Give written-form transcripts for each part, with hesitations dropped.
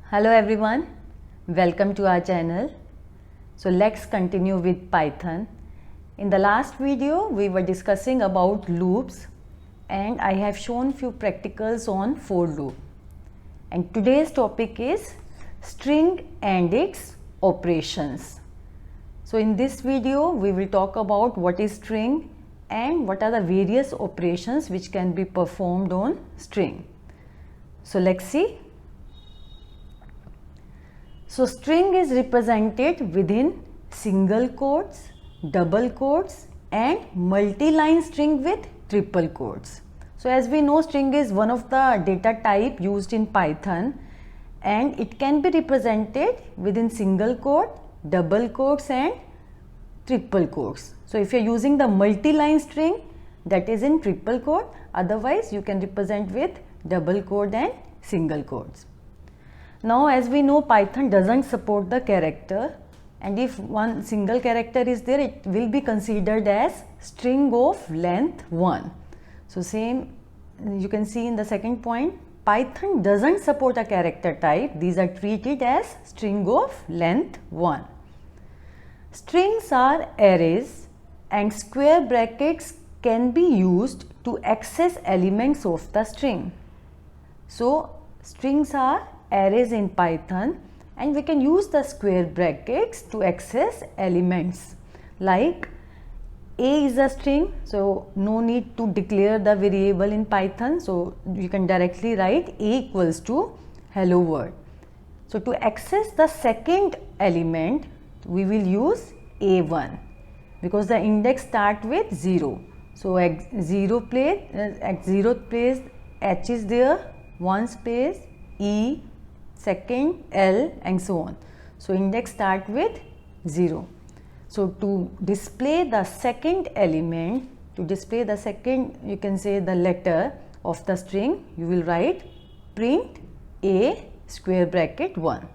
Hello everyone, welcome to our channel. So let's continue with Python. In the last video we were discussing about loops and I have shown few practicals on for loop. And today's topic is string and its operations. So in this video we will talk about what is string and what are the various operations which can be performed on string. So let's see. So string is represented within single quotes, double quotes and multi-line string with triple quotes. So as we know, string is one of the data type used in Python and it can be represented within single quote, double quotes and triple quotes. So if you are using the multi-line string, that is in triple quote, otherwise you can represent with double quote and single quotes. Now as we know, Python doesn't support the character, and if one single character is there, it will be considered as string of length 1. So same you can see in the second point, Python doesn't support a character type. These are treated as string of length 1. Strings are arrays and square brackets can be used to access elements of the string. So strings are arrays in Python and we can use the square brackets to access elements. Like A is a string, so no need to declare the variable in Python, so you can directly write A equals to hello world. So to access the second element we will use A1 because the index start with 0. So at 0th place H is there, 1 space E, second L and so on. So index start with 0. So to display the second element, to display the second, you can say the letter of the string, you will write print A square bracket 1.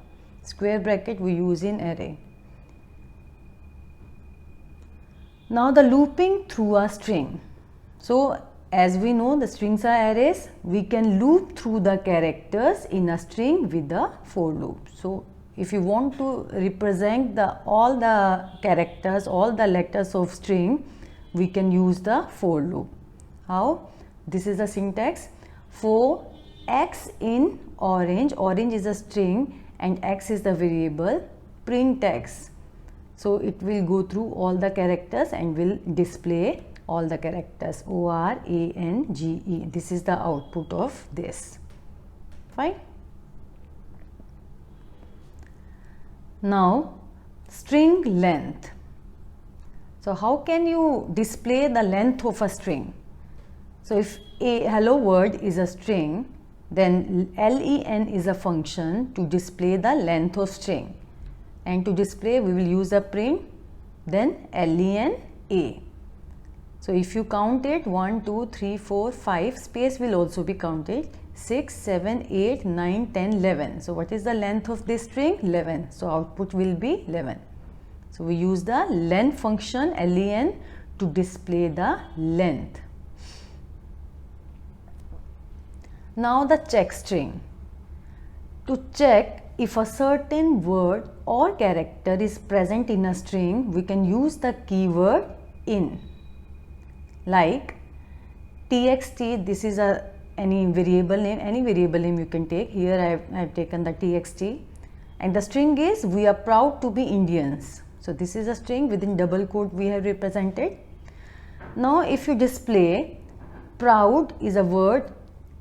Square bracket we use in array. Now the looping through a string. So as we know, the strings are arrays, we can loop through the characters in a string with a for loop. So if you want to represent all the characters, all the letters of string, we can use the for loop. How? This is the syntax. For x in orange, orange is a string and x is the variable, print x. So it will go through all the characters and will display all the characters ORANGE. This is the output of this. Fine. Now string length. So how can you display the length of a string? So if a hello world is a string, then len is a function to display the length of string, and to display we will use a print, then len a. So if you count it 1, 2, 3, 4, 5, space will also be counted, 6, 7, 8, 9, 10, 11. So what is the length of this string? 11. So output will be 11. So we use the len function len to display the length. Now the check string. To check if a certain word or character is present in a string, we can use the keyword in. Like txt, this is any variable name you can take. Here I have taken the txt and the string is we are proud to be Indians. So this is a string, within double quote we have represented. Now if you display proud is a word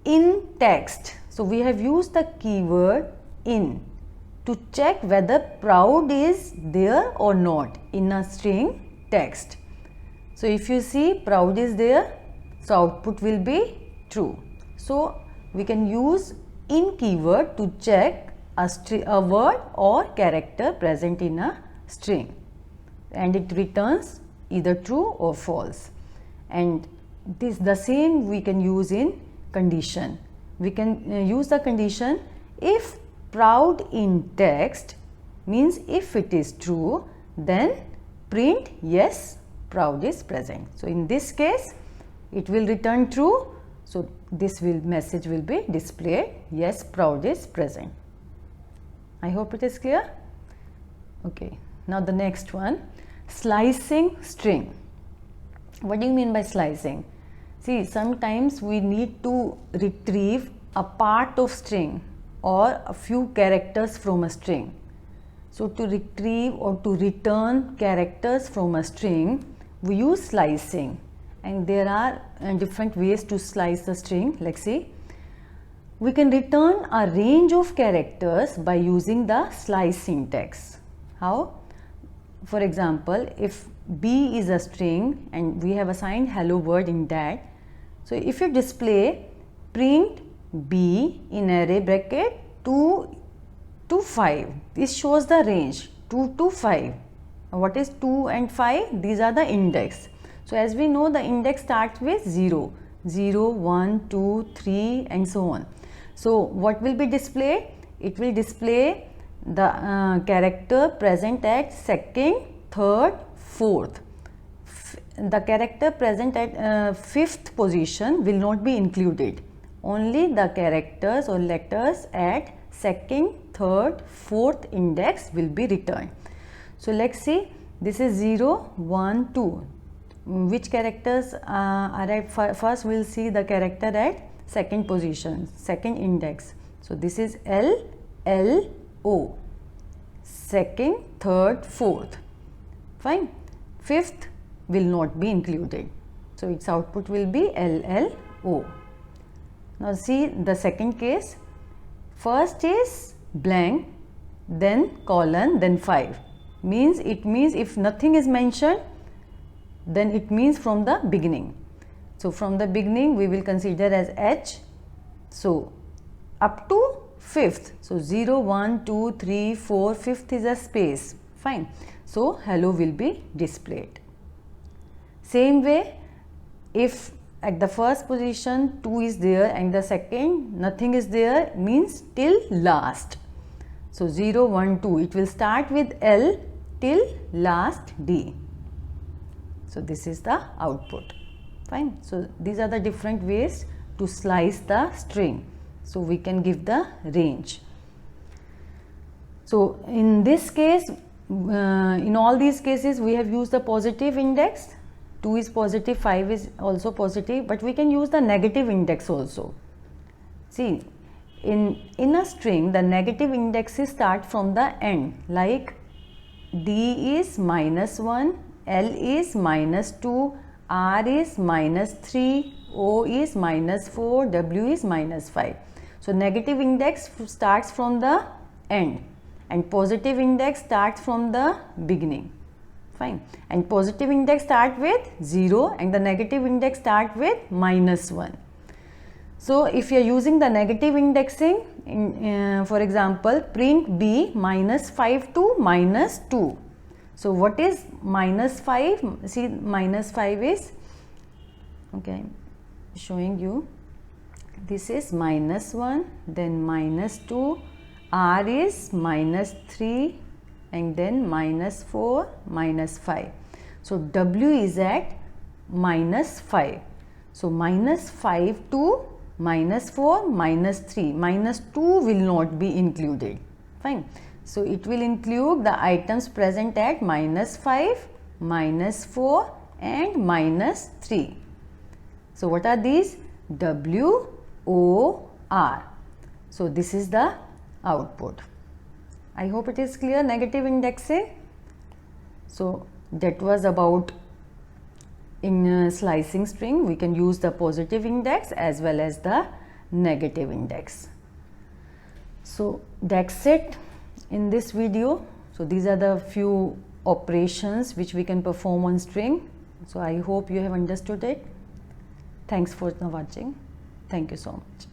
in text, so we have used the keyword in to check whether proud is there or not in a string text. So if you see proud is there, so output will be true. So we can use in keyword to check a word or character present in a string, and it returns either true or false. And this the same we can use in condition. We can use the condition if proud in text means if it is true, then print yes proud is present. So in this case it will return true, so this message will be displayed, yes proud is present. I hope it is clear. Okay, now the next one, slicing string. What do you mean by slicing? See, sometimes we need to retrieve a part of string or a few characters from a string. So to retrieve or to return characters from a string, we use slicing, and there are different ways to slice the string. Let's see. We can return a range of characters by using the slice syntax. How? For example, if B is a string and we have assigned hello world in that, so if you display print B in array bracket 2 to 5, this shows the range 2 to 5. What is 2 and 5? These are the index. So as we know, the index starts with 0, 0, 1, 2, 3 and so on. So what will be displayed? It will display the character present at second, third, fourth. The character present at fifth position will not be included. Only the characters or letters at second, third, fourth index will be returned. So let's see, this is 0, 1, 2. Which characters are at first? We'll see the character at second position, second index. So this is L, L, O. Second, third, fourth. Fine. Fifth will not be included. So its output will be L, L, O. Now see the second case. First is blank, then colon, then 5. It means if nothing is mentioned, then it means from the beginning. So from the beginning we will consider as H. So up to fifth. So 0, 1, 2, 3, 4, fifth is a space. Fine. So hello will be displayed. Same way, if at the first position 2 is there and the second nothing is there, means till last. So 0, 1, 2, it will start with L till last D. So this is the output. Fine. So these are the different ways to slice the string. So we can give the range. So in this case, in all these cases we have used the positive index. 2 is positive, 5 is also positive, but we can use the negative index also. See, in a string the negative indexes start from the end, like D is -1, L is -2, R is -3, O is -4, W is -5. So negative index starts from the end and positive index starts from the beginning. Fine. And positive index start with 0 and the negative index start with -1. So if you are using the negative indexing, for example, print B -5 to -2. So what is -5? See, -5 is, okay, showing you, this is -1, then -2, R is -3 and then -4, -5. So W is at -5. So -5 to -4, -3, -2 will not be included. Fine. So it will include the items present at -5, -4 and -3. So what are these? W, O, R. So this is the output. I hope it is clear, negative indexing. So that was about in slicing string. We can use the positive index as well as the negative index. So that's it in this video. So these are the few operations which we can perform on string. So I hope you have understood it. Thanks for watching. Thank you so much.